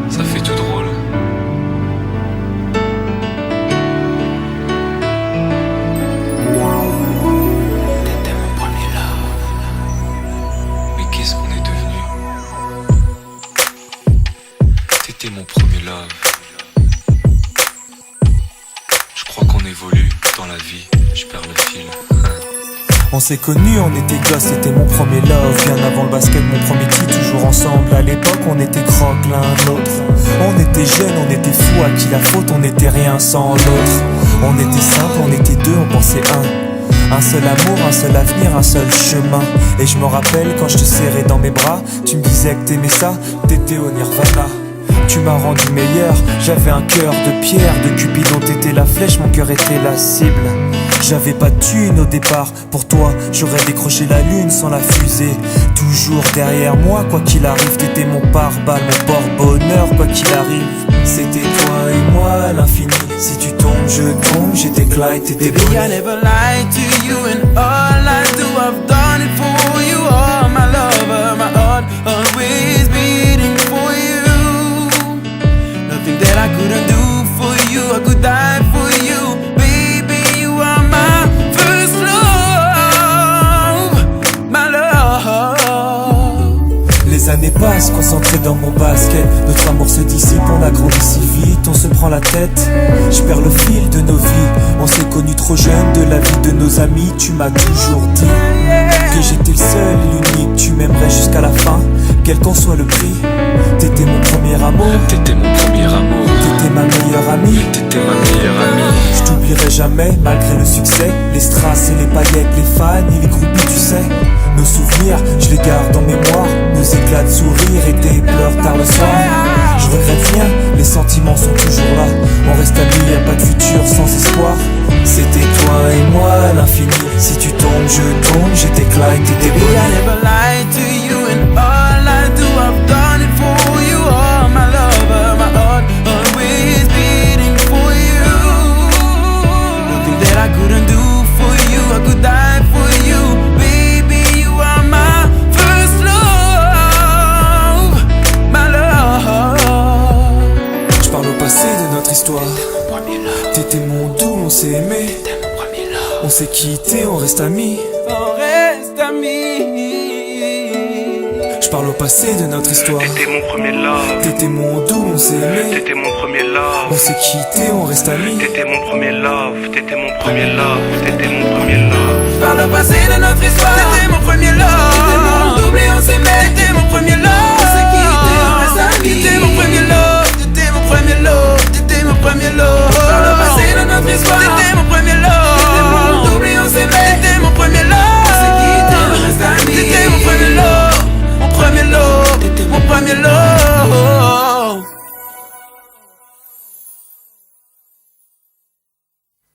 Ça fait tout drôle. T'étais mon premier love. Mais qu'est-ce qu'on est devenu? T'étais mon premier love. Je crois qu'on évolue dans la vie. Je perds le fil. On s'est connus, on était gosses, c'était mon premier love. Bien avant le basket, mon premier titre, toujours ensemble. À l'époque, on était croque l'un l'autre. On était jeunes, on était fous, à qui la faute, on n'était rien sans l'autre. On était simple, on était deux, on pensait un seul amour, un seul avenir, un seul chemin. Et je me rappelle quand je te serrais dans mes bras, tu me disais que t'aimais ça, t'étais au nirvana. Tu m'as rendu meilleur, j'avais un cœur de pierre. De Cupidon t'étais la flèche, mon cœur était la cible. J'avais pas de thune au départ, pour toi j'aurais décroché la lune sans la fusée. Toujours derrière moi, quoi qu'il arrive, t'étais mon pare-balles, mon porte-bonheur, quoi qu'il arrive. C'était toi et moi à l'infini. Si tu tombes, je tombe, j'étais Clyde, t'étais Baby, Bonnie. I never lied to you, and all I do, I've done it for you. Oh, my lover, my heart always beating for you. Nothing that I couldn't do for you, I could die for you. Baby, you are my first love, my love. Les années passent, concentrées dans mon basket. Notre amour se dissipe, on a grandi si vite, on se prend la tête. Je perds le fil de nos vies. On s'est connus trop jeunes, de la vie de nos amis. Tu m'as toujours dit que j'étais le seul et l'unique. Tu m'aimerais jusqu'à la fin, quel qu'en soit le prix. T'étais mon premier amour, T'étais mon premier amour. t'étais ma meilleure amie. T'étais ma meilleure amie. Je t'oublierai jamais, malgré le succès. Les strass et les paillettes, les fans et les groupies, tu sais. Nos souvenirs, je les garde en mémoire. Nos éclats de sourire et tes pleurs tard le soir. Je regrette rien, les sentiments sont toujours là. On reste amis, y'a pas de futur sans espoir. C'était toi et moi à l'infini. Si tu tombes, je tombe, j'étais Clyde, t'étais Baby, I Bonnie. never lied to you, and all I do, I've done it for you. Oh, my lover, my heart always beating for you. Nothing that I couldn't do for you, I could die for you. Baby, you are my first love, my love. Je parle au passé de notre histoire. Premier love. T'étais mon doux, on s'est aimé. T'étais mon premier love. On s'est quitté, on reste amis. On reste amis. Je parle au passé de notre histoire. T'étais mon premier love, T'étais mon doux, on s'est aimé. t'étais mon premier love, On s'est quitté, on reste amis. t'étais mon premier love, t'étais mon premier love, t'étais mon premier love. Par le passé de notre histoire, t'étais mon premier love. T'étais mon double et on s'aimait. T'étais mon premier love. On s'est quitté, on reste amis. T'étais mon premier love. T'étais mon premier love. T'étais mon premier love. Par le passé de notre histoire, t'étais